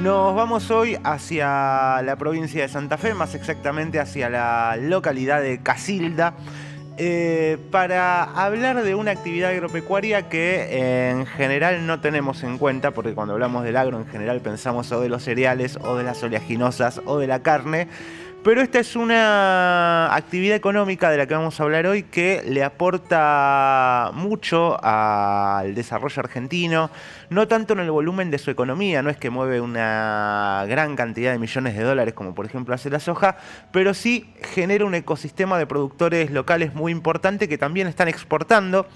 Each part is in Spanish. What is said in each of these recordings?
Nos vamos hoy hacia la provincia de Santa Fe, más exactamente hacia la localidad de Casilda, para hablar de una actividad agropecuaria que en general no tenemos en cuenta, porque cuando hablamos del agro en general pensamos o de los cereales, o de las oleaginosas, o de la carne. Pero esta es una actividad económica de la que vamos a hablar hoy que le aporta mucho al desarrollo argentino, no tanto en el volumen de su economía, no es que mueve una gran cantidad de millones de dólares como por ejemplo hace la soja, pero sí genera un ecosistema de productores locales muy importante que también están exportando.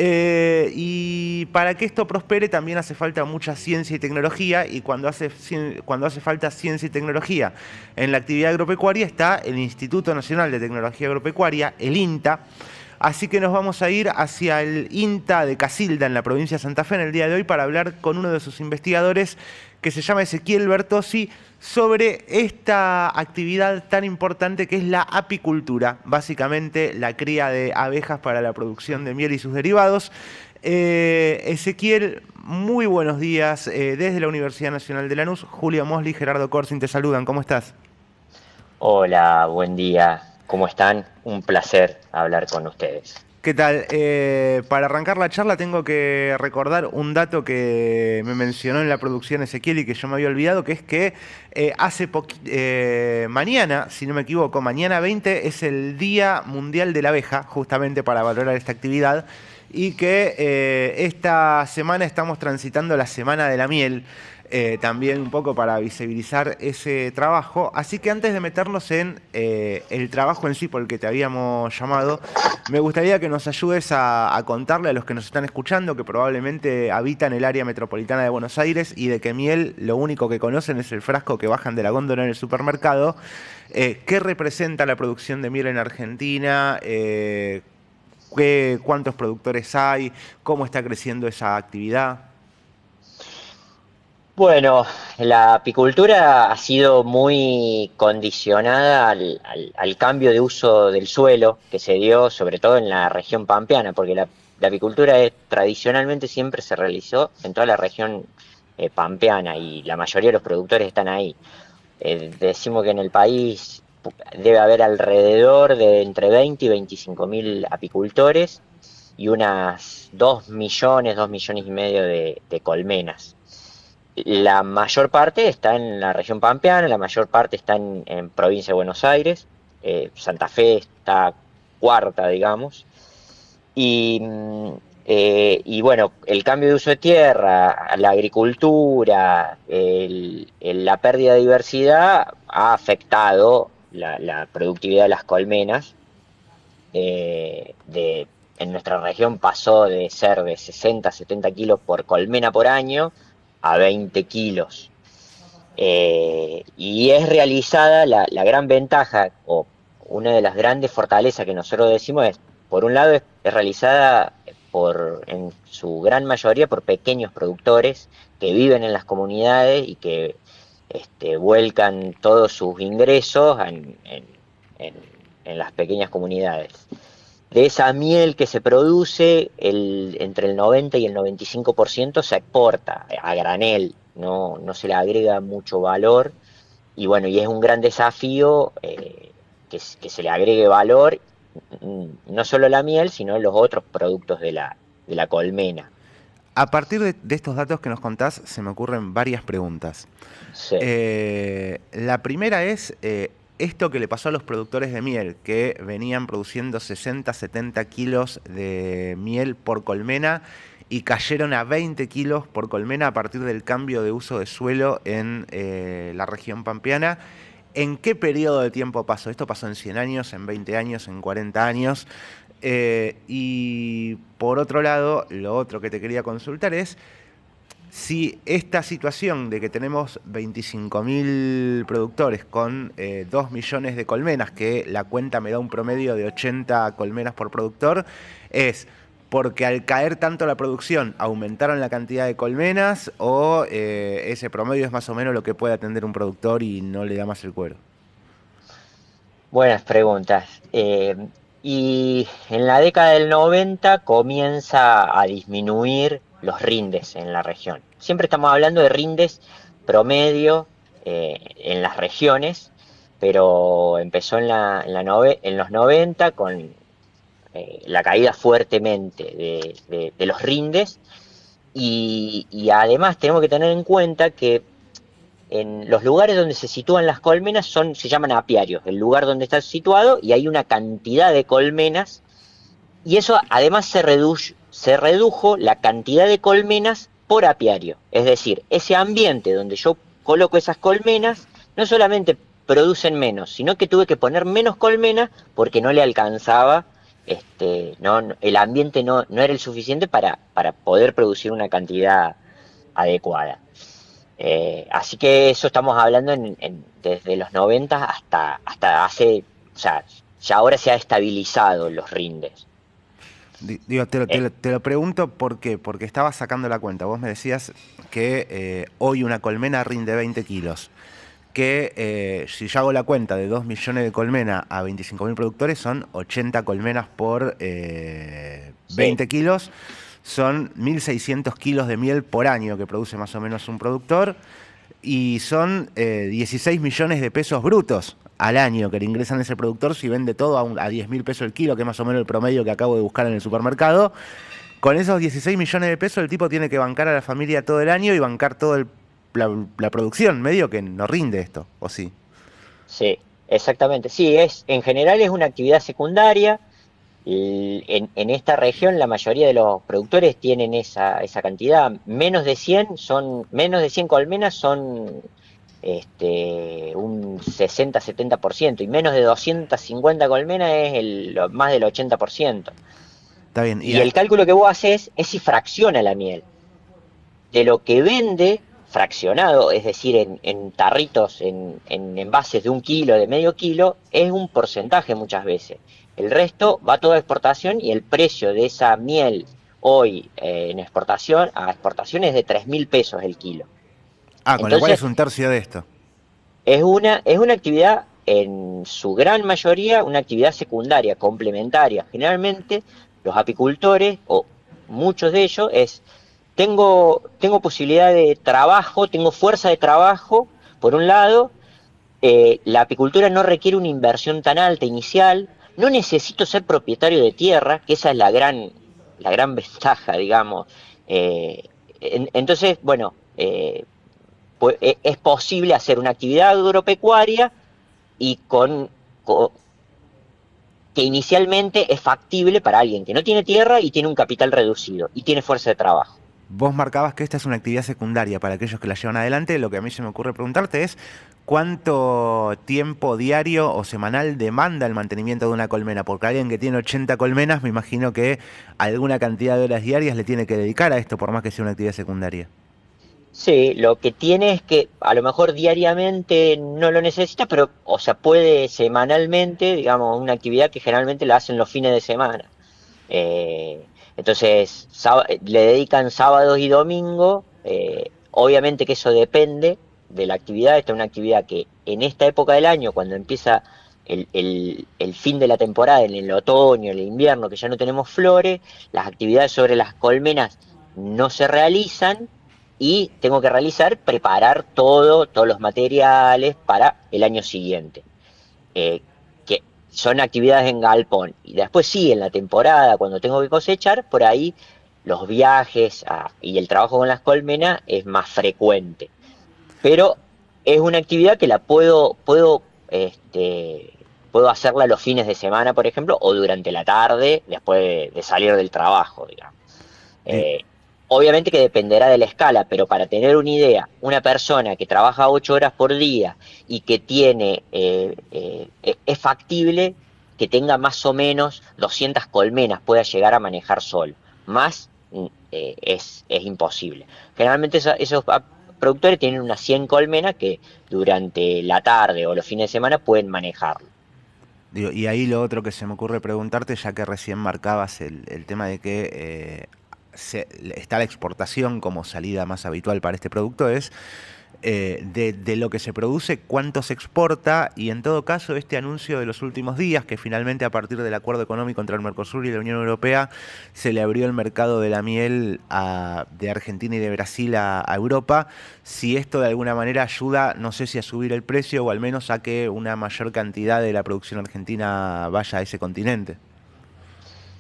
Y para que esto prospere también hace falta mucha ciencia y tecnología, y cuando hace falta ciencia y tecnología en la actividad agropecuaria está el Instituto Nacional de Tecnología Agropecuaria, el INTA. Así que nos vamos a ir hacia el INTA de Casilda, en la provincia de Santa Fe, en el día de hoy, para hablar con uno de sus investigadores, que se llama Ezequiel Bertozzi, sobre esta actividad tan importante que es la apicultura, básicamente la cría de abejas para la producción de miel y sus derivados. Ezequiel, muy buenos días. Desde la Universidad Nacional de Lanús, Julio Mosli y Gerardo Corsin te saludan. ¿Cómo estás? Hola, buen día. ¿Cómo están? Un placer hablar con ustedes. ¿Qué tal? Para arrancar la charla tengo que recordar un dato que me mencionó en la producción Ezequiel y que yo me había olvidado, que es que mañana, si no me equivoco, mañana 20 es el Día Mundial de la Abeja, justamente para valorar esta actividad, y que esta semana estamos transitando la Semana de la Miel, también un poco para visibilizar ese trabajo. Así que antes de meternos en el trabajo en sí por el que te habíamos llamado, me gustaría que nos ayudes a contarle a los que nos están escuchando, que probablemente habitan el área metropolitana de Buenos Aires y de que miel lo único que conocen es el frasco que bajan de la góndola en el supermercado. ¿Qué representa la producción de miel en Argentina? ¿Cuántos productores hay? ¿Cómo está creciendo esa actividad? Bueno, la apicultura ha sido muy condicionada al cambio de uso del suelo que se dio sobre todo en la región pampeana, porque la apicultura tradicionalmente siempre se realizó en toda la región pampeana y la mayoría de los productores están ahí. Decimos que en el país debe haber alrededor de entre 20 y 25 mil apicultores y unas 2 millones, 2 millones y medio de colmenas. La mayor parte está en la región pampeana, la mayor parte está en provincia de Buenos Aires, Santa Fe está cuarta, digamos, y, y bueno, el cambio de uso de tierra, la agricultura, la pérdida de diversidad ha afectado la productividad de las colmenas. En nuestra región pasó de ser de 60 a 70 kilos por colmena por año a 20 kilos. Y es realizada la gran ventaja, o una de las grandes fortalezas que nosotros decimos es, por un lado, es realizada en su gran mayoría por pequeños productores que viven en las comunidades y que vuelcan todos sus ingresos en, en las pequeñas comunidades. De esa miel que se produce, entre el 90 y el 95% se exporta a granel, no se le agrega mucho valor. Y bueno, y es un gran desafío que se le agregue valor, no solo la miel, sino los otros productos de la colmena. A partir de estos datos que nos contás, se me ocurren varias preguntas. Sí. La primera es esto que le pasó a los productores de miel, que venían produciendo 60, 70 kilos de miel por colmena y cayeron a 20 kilos por colmena a partir del cambio de uso de suelo en la región pampeana. ¿En qué periodo de tiempo pasó? ¿Esto pasó en 100 años, en 20 años, en 40 años? Y por otro lado, lo otro que te quería consultar es si esta situación de que tenemos 25.000 productores con 2 millones de colmenas, que la cuenta me da un promedio de 80 colmenas por productor, es porque al caer tanto la producción aumentaron la cantidad de colmenas, o ese promedio es más o menos lo que puede atender un productor y no le da más el cuero. Buenas preguntas. Y en la década del 90 comienza a disminuir los rindes en la región. Siempre estamos hablando de rindes promedio en las regiones, pero empezó en los 90 con la caída fuertemente de los rindes y además tenemos que tener en cuenta que en los lugares donde se sitúan las colmenas se llaman apiarios, el lugar donde está situado y hay una cantidad de colmenas y eso además se redujo la cantidad de colmenas por apiario. Es decir, ese ambiente donde yo coloco esas colmenas no solamente producen menos, sino que tuve que poner menos colmenas porque no le alcanzaba, el ambiente no era el suficiente para poder producir una cantidad adecuada. Así que eso estamos hablando desde los 90 hasta hace, o sea, ya ahora se ha estabilizado los rindes. Digo, te lo pregunto ¿por qué? Porque estaba sacando la cuenta. Vos me decías que hoy una colmena rinde 20 kilos. Que si yo hago la cuenta de 2 millones de colmenas a 25.000 productores, son 80 colmenas por 20 kilos. Son 1.600 kilos de miel por año que produce más o menos un productor. Y son 16 millones de pesos brutos al año que le ingresan a ese productor si vende todo a 10.000 pesos el kilo, que es más o menos el promedio que acabo de buscar en el supermercado. Con esos 16 millones de pesos el tipo tiene que bancar a la familia todo el año y bancar toda la producción. Medio que no rinde esto, ¿o sí? Sí, exactamente. Sí, en general es una actividad secundaria. En esta región la mayoría de los productores tienen esa cantidad. Menos de 100 colmenas son un 60-70% y menos de 250 colmenas es más del 80%. Está bien. Y el cálculo que vos haces es si fracciona la miel. De lo que vende fraccionado, es decir, en tarritos, en envases de 1 kilo, de medio kilo, es un porcentaje muchas veces. El resto va todo a exportación y el precio de esa miel hoy a exportación es de 3.000 pesos el kilo. Con lo cual es un tercio de esto. Es una actividad, en su gran mayoría, una actividad secundaria, complementaria. Generalmente los apicultores, o muchos de ellos, tengo posibilidad de trabajo, tengo fuerza de trabajo, por un lado, la apicultura no requiere una inversión tan alta inicial, no necesito ser propietario de tierra, que esa es la gran ventaja, digamos. Entonces, bueno, pues, es posible hacer una actividad agropecuaria y que inicialmente es factible para alguien que no tiene tierra y tiene un capital reducido y tiene fuerza de trabajo. Vos marcabas que esta es una actividad secundaria para aquellos que la llevan adelante. Lo que a mí se me ocurre preguntarte es ¿cuánto tiempo diario o semanal demanda el mantenimiento de una colmena? Porque alguien que tiene 80 colmenas, me imagino que alguna cantidad de horas diarias le tiene que dedicar a esto, por más que sea una actividad secundaria. Sí, lo que tiene es que a lo mejor diariamente no lo necesita, pero, o sea, puede semanalmente, digamos, una actividad que generalmente la hacen los fines de semana. Entonces, le dedican sábados y domingos. Obviamente que eso depende de la actividad. Esta es una actividad que en esta época del año, cuando empieza el fin de la temporada, en el otoño, el invierno, que ya no tenemos flores, las actividades sobre las colmenas no se realizan y tengo que preparar todos los materiales para el año siguiente. Que son actividades en galpón. Y después sí, en la temporada, cuando tengo que cosechar, por ahí los viajes y el trabajo con las colmenas es más frecuente. Pero es una actividad que la puedo hacerla los fines de semana, por ejemplo, o durante la tarde, después de salir del trabajo, digamos. Obviamente que dependerá de la escala, pero para tener una idea, una persona que trabaja 8 horas por día y que es factible que tenga más o menos 200 colmenas, pueda llegar a manejar solo. Más es imposible. Generalmente esos productores tienen unas 100 colmenas que durante la tarde o los fines de semana pueden manejarlo. Y ahí lo otro que se me ocurre preguntarte, ya que recién marcabas el tema de que está la exportación como salida más habitual para este producto, es de lo que se produce, cuánto se exporta y en todo caso este anuncio de los últimos días, que finalmente a partir del acuerdo económico entre el Mercosur y la Unión Europea se le abrió el mercado de la miel de Argentina y de Brasil a Europa, si esto de alguna manera ayuda, no sé si a subir el precio o al menos a que una mayor cantidad de la producción argentina vaya a ese continente.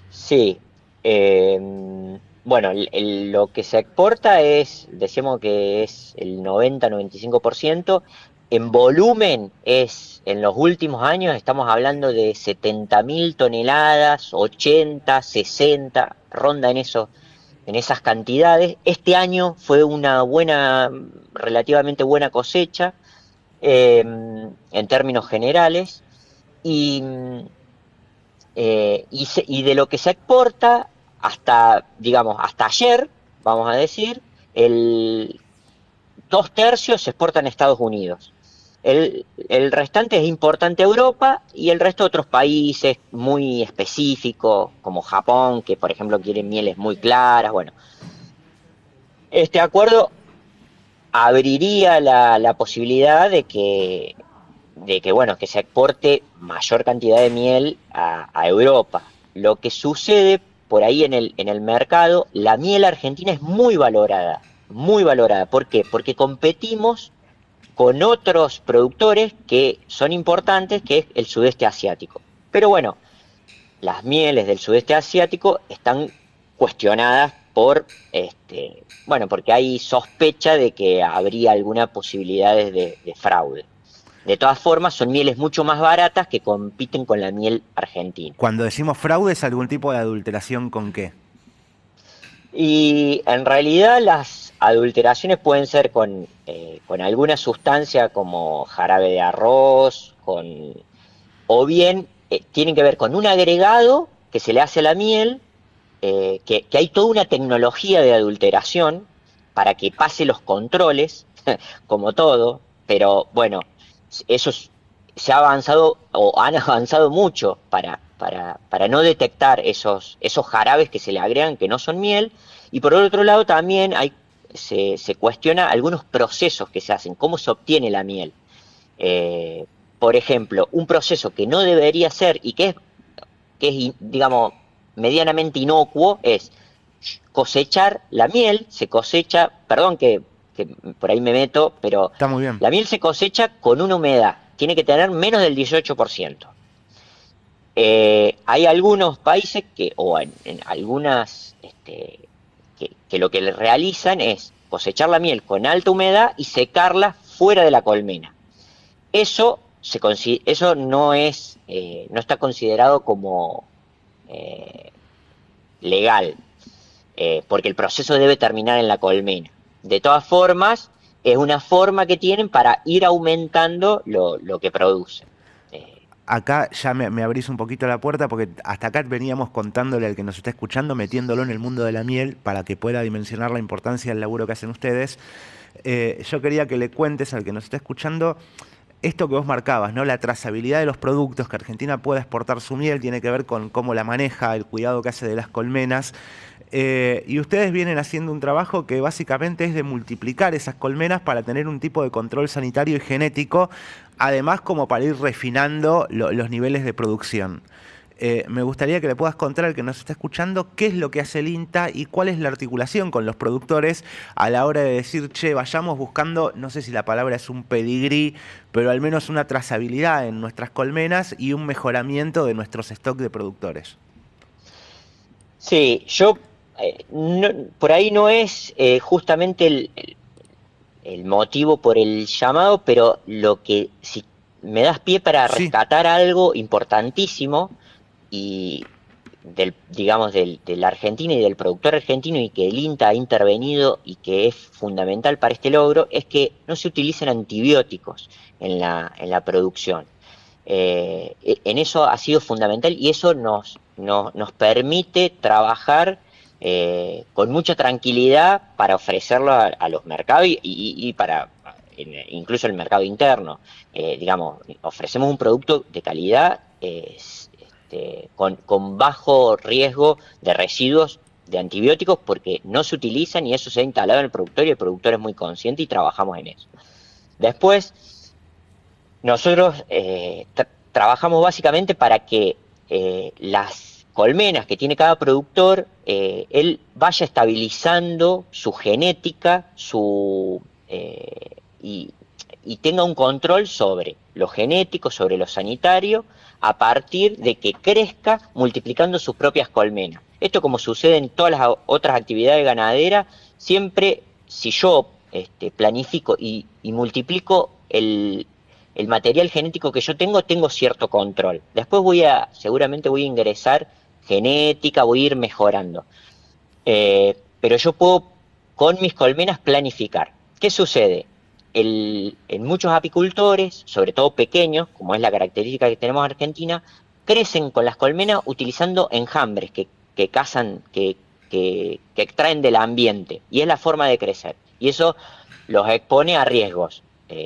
Sí, eh, bueno, lo que se exporta es, decimos que es el 90-95%. En volumen es, en los últimos años estamos hablando de 70.000 toneladas, 80, 60, ronda en esas cantidades. Este año fue una buena, relativamente buena cosecha, en términos generales, y y de lo que se exporta hasta, digamos, hasta ayer, vamos a decir, el 2/3 se exporta en Estados Unidos. El restante es importante a Europa y el resto a otros países muy específicos, como Japón, que por ejemplo quieren mieles muy claras. Bueno, este acuerdo abriría la posibilidad de que, bueno, que se exporte mayor cantidad de miel a Europa. Lo que sucede por ahí en el mercado, la miel argentina es muy valorada, muy valorada. ¿Por qué? Porque competimos con otros productores que son importantes, que es el sudeste asiático. Pero bueno, las mieles del sudeste asiático están cuestionadas bueno, porque hay sospecha de que habría alguna posibilidad de fraude. De todas formas, son mieles mucho más baratas que compiten con la miel argentina. Cuando decimos fraude, ¿es algún tipo de adulteración con qué? Y en realidad las adulteraciones pueden ser con alguna sustancia como jarabe de arroz, o bien tienen que ver con un agregado que se le hace a la miel, que hay toda una tecnología de adulteración para que pase los controles, como todo, pero bueno, eso se ha avanzado o han avanzado mucho para no detectar esos jarabes que se le agregan que no son miel. Y por otro lado también se cuestiona algunos procesos que se hacen, cómo se obtiene la miel. Eh, por ejemplo, un proceso que no debería ser y que es, digamos, medianamente inocuo es cosechar la miel. Se cosecha, perdón que por ahí me meto, pero Está muy bien. la miel se cosecha con una humedad, tiene que tener menos del 18%. Hay algunos países o en algunas, que lo que le realizan es cosechar la miel con alta humedad y secarla fuera de la colmena. Eso no está considerado como eh, legal, porque el proceso debe terminar en la colmena. De todas formas, es una forma que tienen para ir aumentando lo que producen. Eh, Acá ya me abrís un poquito la puerta porque hasta acá veníamos contándole al que nos está escuchando, metiéndolo en el mundo de la miel para que pueda dimensionar la importancia del laburo que hacen ustedes. Yo quería que le cuentes al que nos está escuchando esto que vos marcabas, ¿no? La trazabilidad de los productos, que Argentina pueda exportar su miel, tiene que ver con cómo la maneja, el cuidado que hace de las colmenas. Y ustedes vienen haciendo un trabajo que básicamente es de multiplicar esas colmenas para tener un tipo de control sanitario y genético, además como para ir refinando los niveles de producción. Me gustaría que le puedas contar al que nos está escuchando qué es lo que hace el INTA y cuál es la articulación con los productores a la hora de decir, che, vayamos buscando, no sé si la palabra es un pedigrí, pero al menos una trazabilidad en nuestras colmenas y un mejoramiento de nuestros stocks de productores. sí, por ahí no es justamente el motivo por el llamado, pero si me das pie para Sí, rescatar algo importantísimo y digamos, de la Argentina y del productor argentino, y que el INTA ha intervenido y que es fundamental para este logro, es que no se utilicen antibióticos en la producción. En eso ha sido fundamental y eso nos permite trabajar con mucha tranquilidad para ofrecerlo a los mercados y para incluso el mercado interno. Digamos, ofrecemos un producto de calidad, con bajo riesgo de residuos de antibióticos, porque no se utilizan y eso se ha instalado en el productor y el productor es muy consciente y trabajamos en eso. Después, nosotros trabajamos básicamente para que las colmenas que tiene cada productor, él vaya estabilizando su genética, y tenga un control sobre lo genético, sobre lo sanitario, a partir de que crezca multiplicando sus propias colmenas. Esto, como sucede en todas las otras actividades ganaderas, siempre si yo planifico y multiplico el material genético que yo tengo cierto control. Después seguramente voy a ingresar genética, voy a ir mejorando. Pero yo puedo con mis colmenas planificar. ¿Qué sucede? En muchos apicultores, sobre todo pequeños, como es la característica que tenemos en Argentina, crecen con las colmenas utilizando enjambres que cazan, que extraen del ambiente, y es la forma de crecer. Y eso los expone a riesgos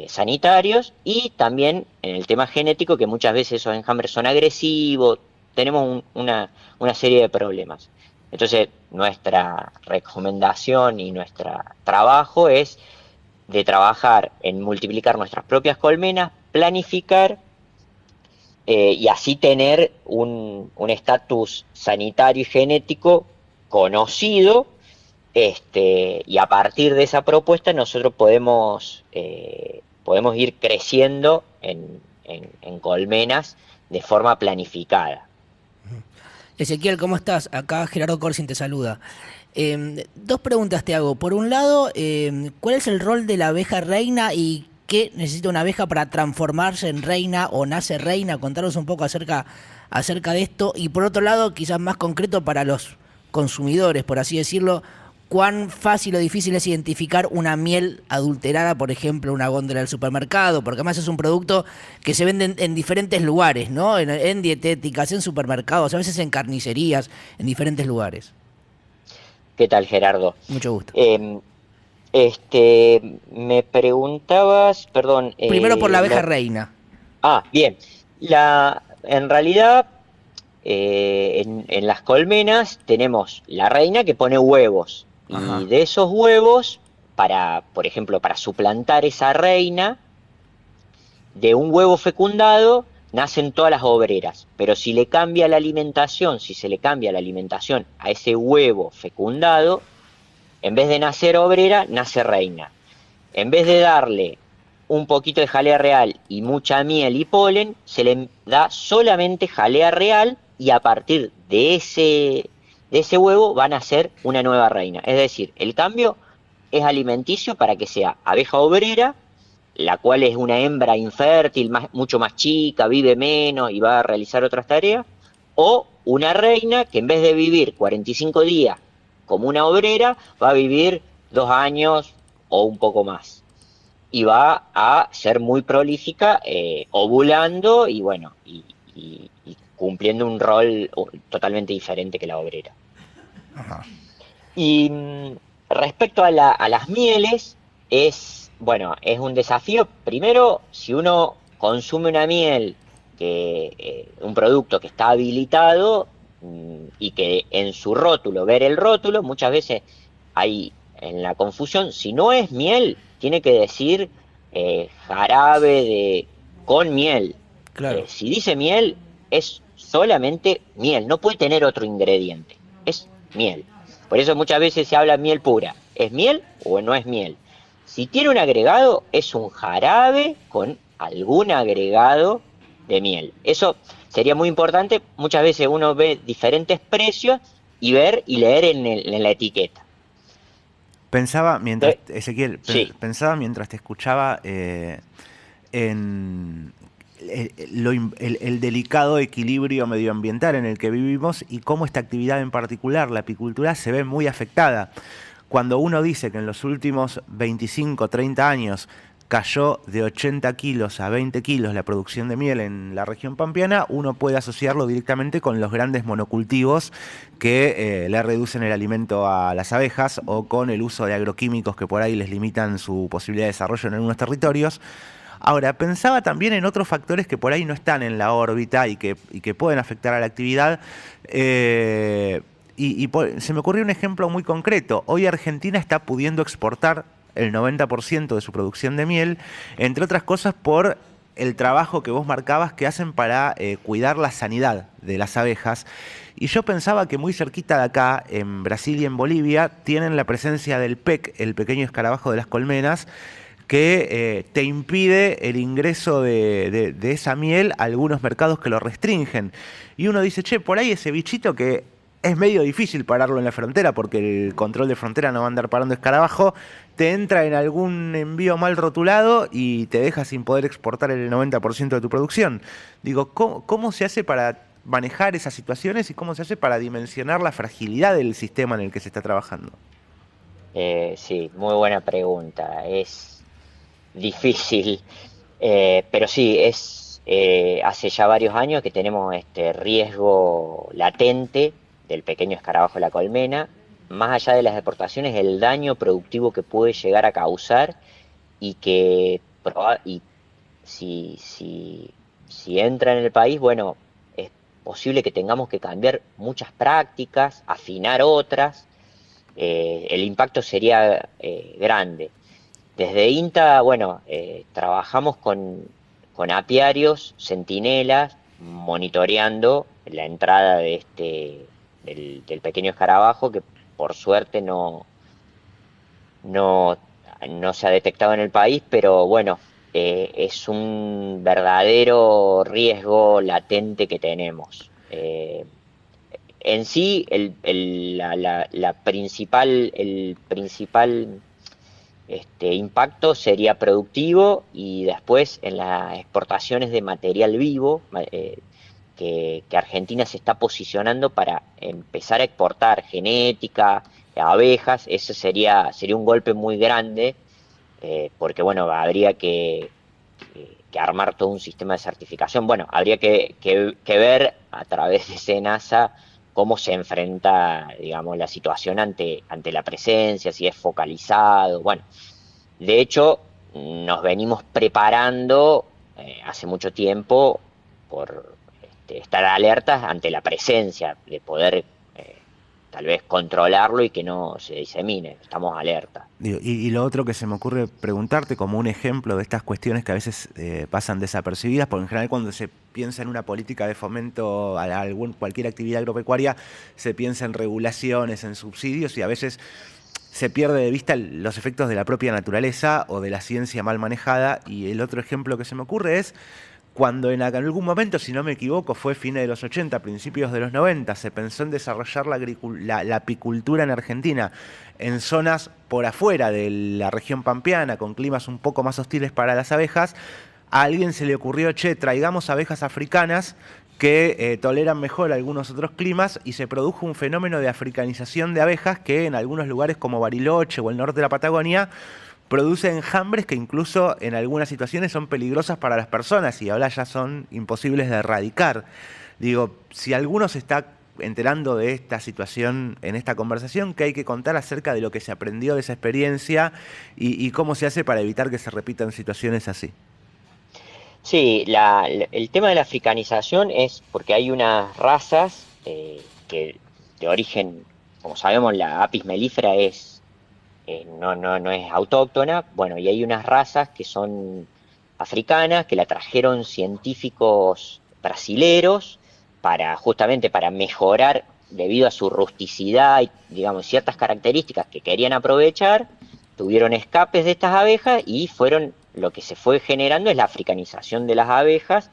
sanitarios y también en el tema genético, que muchas veces esos enjambres son agresivos, tenemos una serie de problemas. Entonces, nuestra recomendación y nuestro trabajo es de trabajar en multiplicar nuestras propias colmenas, planificar y así tener un estatus sanitario y genético conocido, y a partir de esa propuesta nosotros podemos ir creciendo en colmenas de forma planificada. Ezequiel, ¿cómo estás? Acá Gerardo Corsin te saluda. Dos preguntas te hago. Por un lado, ¿cuál es el rol de la abeja reina y qué necesita una abeja para transformarse en reina o nace reina? Contanos un poco acerca de esto. Y por otro lado, quizás más concreto para los consumidores, por así decirlo, ¿cuán fácil o difícil es identificar una miel adulterada, por ejemplo, en una góndola del supermercado? Porque además es un producto que se vende en diferentes lugares, ¿no? En dietéticas, en supermercados, a veces en carnicerías, en diferentes lugares. ¿Qué tal, Gerardo? Mucho gusto. Me preguntabas, perdón... Primero por la abeja reina. Bien. En realidad, en las colmenas tenemos la reina que pone huevos. Ajá. Y de esos huevos, por ejemplo, para suplantar esa reina, de un huevo fecundado nacen todas las obreras, pero si se le cambia la alimentación a ese huevo fecundado, en vez de nacer obrera, nace reina. En vez de darle un poquito de jalea real y mucha miel y polen, se le da solamente jalea real y a partir de ese huevo va a nacer una nueva reina. Es decir, el cambio es alimenticio para que sea abeja obrera, la cual es una hembra infértil, mucho más chica, vive menos y va a realizar otras tareas, o una reina que en vez de vivir 45 días como una obrera, va a vivir 2 años o un poco más. Y va a ser muy prolífica, ovulando y bueno, y cumpliendo un rol totalmente diferente que la obrera. Ajá. Y respecto a las mieles, es un desafío. Primero, si uno consume una miel, un producto que está habilitado y que en su rótulo, ver el rótulo, muchas veces hay en la confusión, si no es miel, tiene que decir jarabe con miel. Claro. Si dice miel, es solamente miel, no puede tener otro ingrediente, es miel. Por eso muchas veces se habla miel pura. ¿Es miel o no es miel? Si tiene un agregado, es un jarabe con algún agregado de miel. Eso sería muy importante. Muchas veces uno ve diferentes precios y leer en la etiqueta. Pensaba mientras, Ezequiel, sí. Pensaba mientras te escuchaba en el delicado equilibrio medioambiental en el que vivimos y cómo esta actividad en particular, la apicultura, se ve muy afectada. Cuando uno dice que en los últimos 25, 30 años cayó de 80 kilos a 20 kilos la producción de miel en la región pampeana, uno puede asociarlo directamente con los grandes monocultivos que le reducen el alimento a las abejas o con el uso de agroquímicos que por ahí les limitan su posibilidad de desarrollo en algunos territorios. Ahora, pensaba también en otros factores que por ahí no están en la órbita y que pueden afectar a la actividad. Se me ocurrió un ejemplo muy concreto. Hoy Argentina está pudiendo exportar el 90% de su producción de miel, entre otras cosas por el trabajo que vos marcabas que hacen para cuidar la sanidad de las abejas. Y yo pensaba que muy cerquita de acá, en Brasil y en Bolivia, tienen la presencia del PEC, el pequeño escarabajo de las colmenas, que te impide el ingreso de esa miel a algunos mercados que lo restringen. Y uno dice, che, por ahí ese bichito que es medio difícil pararlo en la frontera, porque el control de frontera no va a andar parando escarabajo, te entra en algún envío mal rotulado y te deja sin poder exportar el 90% de tu producción. Digo, ¿cómo se hace para manejar esas situaciones y cómo se hace para dimensionar la fragilidad del sistema en el que se está trabajando? Sí, muy buena pregunta. Es difícil, pero sí, hace ya varios años que tenemos este riesgo latente del pequeño escarabajo de la colmena, más allá de las deportaciones, el daño productivo que puede llegar a causar y y si entra en el país, bueno, es posible que tengamos que cambiar muchas prácticas, afinar otras, el impacto sería grande. Desde INTA, bueno, trabajamos con apiarios, centinelas, monitoreando la entrada del pequeño escarabajo, que por suerte no, no se ha detectado en el país, pero bueno, es un verdadero riesgo latente que tenemos. En sí, el principal impacto sería productivo y después en las exportaciones de material vivo, que Argentina se está posicionando para empezar a exportar genética, abejas. Ese sería un golpe muy grande, porque bueno, habría que armar todo un sistema de certificación. Bueno, habría que ver a través de SENASA cómo se enfrenta, digamos, la situación ante la presencia, si es focalizado. Bueno, de hecho, nos venimos preparando hace mucho tiempo por estar alertas ante la presencia, de poder tal vez controlarlo y que no se disemine. Estamos alerta. Y lo otro que se me ocurre preguntarte como un ejemplo de estas cuestiones que a veces pasan desapercibidas, porque en general cuando se piensa en una política de fomento a cualquier actividad agropecuaria, se piensa en regulaciones, en subsidios y a veces se pierde de vista los efectos de la propia naturaleza o de la ciencia mal manejada. Y el otro ejemplo que se me ocurre es cuando en algún momento, si no me equivoco, fue fines de los 80, principios de los 90, se pensó en desarrollar la apicultura en Argentina en zonas por afuera de la región pampeana, con climas un poco más hostiles para las abejas. A alguien se le ocurrió, che, traigamos abejas africanas que toleran mejor algunos otros climas, y se produjo un fenómeno de africanización de abejas que en algunos lugares como Bariloche o el norte de la Patagonia produce enjambres que incluso en algunas situaciones son peligrosas para las personas y ahora ya son imposibles de erradicar. Digo, si alguno se está enterando de esta situación en esta conversación, ¿qué hay que contar acerca de lo que se aprendió de esa experiencia y cómo se hace para evitar que se repitan situaciones así? Sí, el tema de la africanización es porque hay unas razas que de origen, como sabemos, la Apis mellifera no es autóctona. Bueno, y hay unas razas que son africanas, que la trajeron científicos brasileros justamente para mejorar debido a su rusticidad y, digamos, ciertas características que querían aprovechar. Tuvieron escapes de estas abejas y lo que se fue generando es la africanización de las abejas.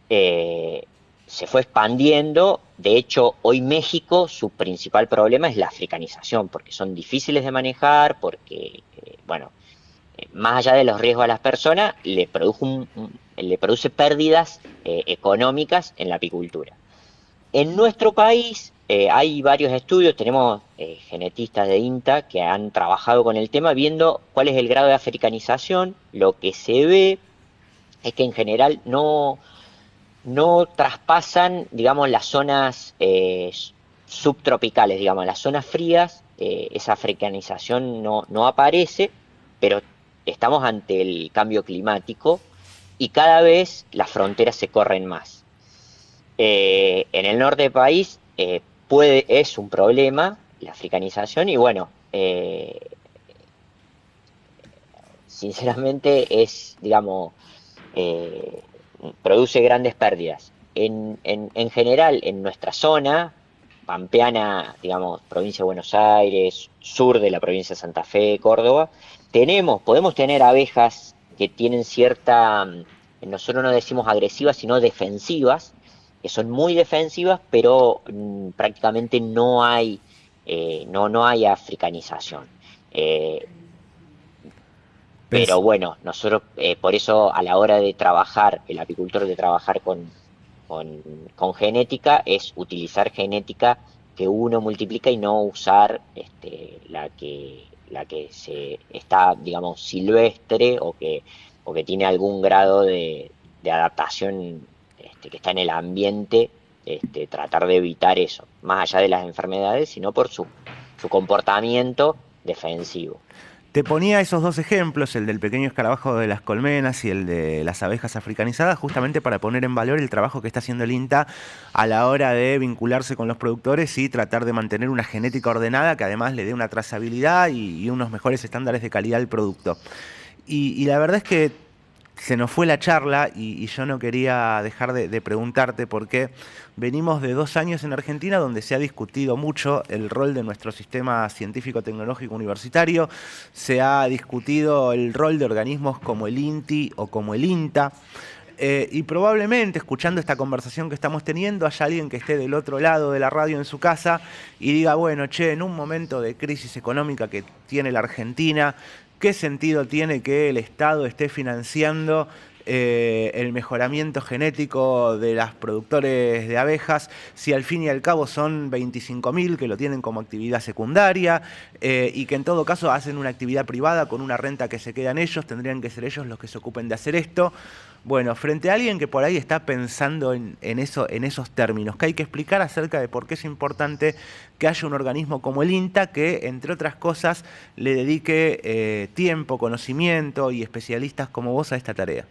Se fue expandiendo. De hecho, hoy México, su principal problema es la africanización, porque son difíciles de manejar, porque, bueno, más allá de los riesgos a las personas, le produce pérdidas económicas en la apicultura. En nuestro país hay varios estudios, tenemos genetistas de INTA que han trabajado con el tema viendo cuál es el grado de africanización. Lo que se ve es que en general no traspasan, digamos, las zonas subtropicales, digamos, las zonas frías. Esa africanización no aparece, pero estamos ante el cambio climático y cada vez las fronteras se corren más. En el norte del país es un problema la africanización y bueno, sinceramente es, digamos, eh, produce grandes pérdidas. En general, en nuestra zona, pampeana, digamos, provincia de Buenos Aires, sur de la provincia de Santa Fe, Córdoba, podemos tener abejas que tienen cierta, nosotros no decimos agresivas, sino defensivas, que son muy defensivas, pero prácticamente no hay africanización. Eh, Pens- pero bueno, nosotros por eso a la hora de trabajar, el apicultor de trabajar con, con genética, es utilizar genética que uno multiplica y no usar la que se está, digamos, silvestre o que tiene algún grado de adaptación que está en el ambiente, tratar de evitar eso, más allá de las enfermedades, sino por su comportamiento defensivo. Te ponía esos dos ejemplos, el del pequeño escarabajo de las colmenas y el de las abejas africanizadas, justamente para poner en valor el trabajo que está haciendo el INTA a la hora de vincularse con los productores y tratar de mantener una genética ordenada que además le dé una trazabilidad y unos mejores estándares de calidad al producto. Y la verdad es que se nos fue la charla y yo no quería dejar de preguntarte porque venimos de 2 años en Argentina donde se ha discutido mucho el rol de nuestro sistema científico-tecnológico universitario, se ha discutido el rol de organismos como el INTI o como el INTA. Y probablemente escuchando esta conversación que estamos teniendo haya alguien que esté del otro lado de la radio en su casa y diga, bueno, che, en un momento de crisis económica que tiene la Argentina, ¿qué sentido tiene que el Estado esté financiando el mejoramiento genético de los productores de abejas si al fin y al cabo son 25.000 que lo tienen como actividad secundaria y que en todo caso hacen una actividad privada con una renta que se quedan ellos, tendrían que ser ellos los que se ocupen de hacer esto? Bueno, frente a alguien que por ahí está pensando en esos términos, que hay que explicar acerca de por qué es importante que haya un organismo como el INTA que, entre otras cosas, le dedique tiempo, conocimiento y especialistas como vos a esta tarea.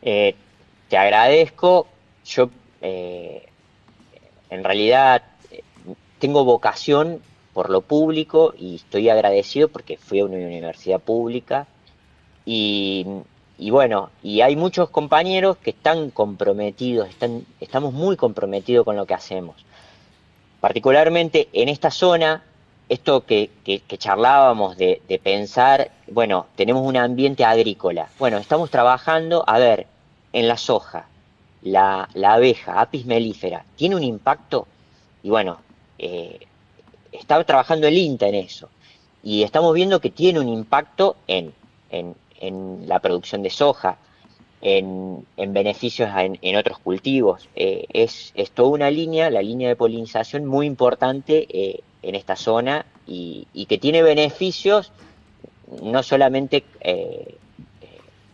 Eh, Te agradezco. Yo eh, en realidad tengo vocación por lo público y estoy agradecido porque fui a una universidad pública y, y bueno, y hay muchos compañeros que están comprometidos, estamos muy comprometidos con lo que hacemos. Particularmente en esta zona, esto que charlábamos de pensar, bueno, tenemos un ambiente agrícola. Bueno, estamos trabajando, a ver, en la soja, la abeja, Apis mellifera, ¿tiene un impacto? Y bueno, eh, está trabajando el INTA en eso. Y estamos viendo que tiene un impacto en la producción de soja, en beneficios en otros cultivos. Es toda una línea, la línea de polinización muy importante en esta zona y que tiene beneficios no solamente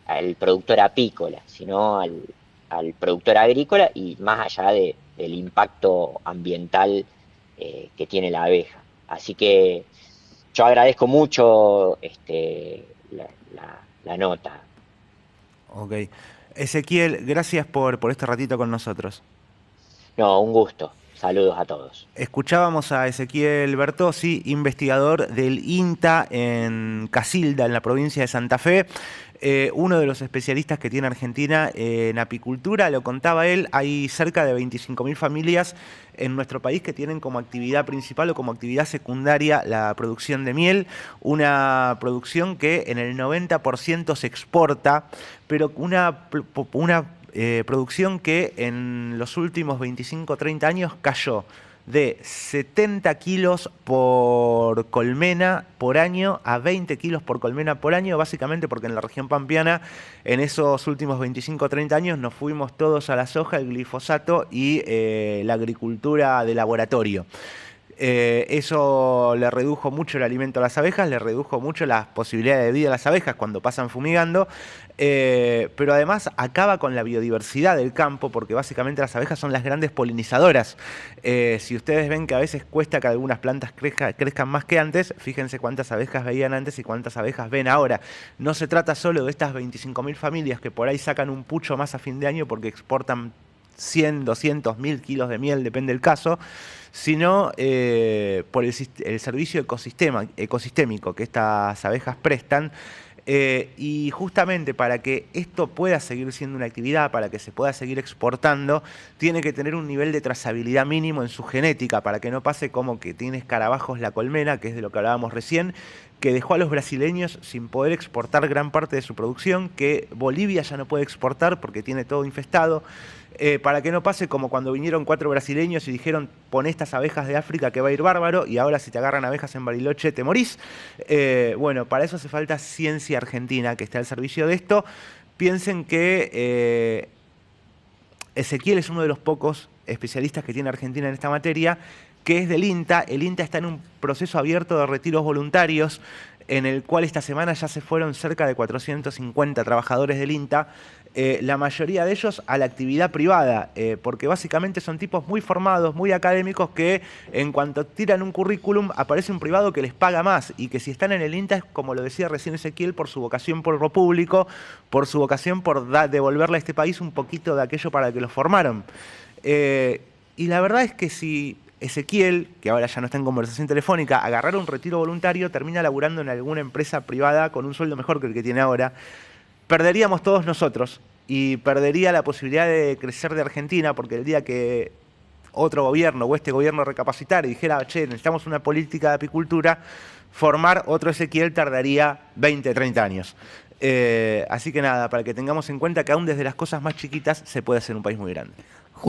al productor apícola, sino al productor agrícola y más allá del impacto ambiental que tiene la abeja. Así que yo agradezco mucho la nota. Ok. Ezequiel, gracias por este ratito con nosotros. No, un gusto. Saludos a todos. Escuchábamos a Ezequiel Bertozzi, investigador del INTA en Casilda, en la provincia de Santa Fe. Uno de los especialistas que tiene Argentina en apicultura, lo contaba él, hay cerca de 25.000 familias en nuestro país que tienen como actividad principal o como actividad secundaria la producción de miel, una producción que en el 90% se exporta, pero una producción que en los últimos 25 o 30 años cayó de 70 kilos por colmena por año a 20 kilos por colmena por año, básicamente porque en la región pampeana en esos últimos 25 o 30 años nos fuimos todos a la soja, el glifosato y la agricultura de laboratorio. Eso le redujo mucho el alimento a las abejas, le redujo mucho las posibilidades de vida a las abejas cuando pasan fumigando, pero además acaba con la biodiversidad del campo porque básicamente las abejas son las grandes polinizadoras. Si ustedes ven que a veces cuesta que algunas plantas crezcan más que antes, fíjense cuántas abejas veían antes y cuántas abejas ven ahora. No se trata solo de estas 25.000 familias que por ahí sacan un pucho más a fin de año porque exportan 100, 200, 1.000 kilos de miel, depende del caso, sino por el servicio ecosistémico que estas abejas prestan, Y justamente para que esto pueda seguir siendo una actividad, para que se pueda seguir exportando, tiene que tener un nivel de trazabilidad mínimo en su genética, para que no pase como que tiene escarabajos la colmena, que es de lo que hablábamos recién, que dejó a los brasileños sin poder exportar gran parte de su producción, que Bolivia ya no puede exportar porque tiene todo infestado. Para que no pase como cuando vinieron 4 brasileños y dijeron, pon estas abejas de África que va a ir bárbaro, y ahora si te agarran abejas en Bariloche te morís. Bueno, para eso hace falta ciencia argentina que está al servicio de esto. Piensen que Ezequiel es uno de los pocos especialistas que tiene Argentina en esta materia, que es del INTA. El INTA está en un proceso abierto de retiros voluntarios, en el cual esta semana ya se fueron cerca de 450 trabajadores del INTA, la mayoría de ellos a la actividad privada, porque básicamente son tipos muy formados, muy académicos, que en cuanto tiran un currículum aparece un privado que les paga más, y que si están en el INTA es, como lo decía recién Ezequiel, por su vocación por lo público, por su vocación por devolverle a este país un poquito de aquello para que los formaron. Y la verdad es que si Ezequiel, que ahora ya no está en conversación telefónica, agarrar un retiro voluntario, termina laburando en alguna empresa privada con un sueldo mejor que el que tiene ahora, perderíamos todos nosotros y perdería la posibilidad de crecer de Argentina, porque el día que otro gobierno o este gobierno recapacitara y dijera, che, necesitamos una política de apicultura, formar otro Ezequiel tardaría 20, 30 años. Así que nada, para que tengamos en cuenta que aún desde las cosas más chiquitas se puede hacer un país muy grande.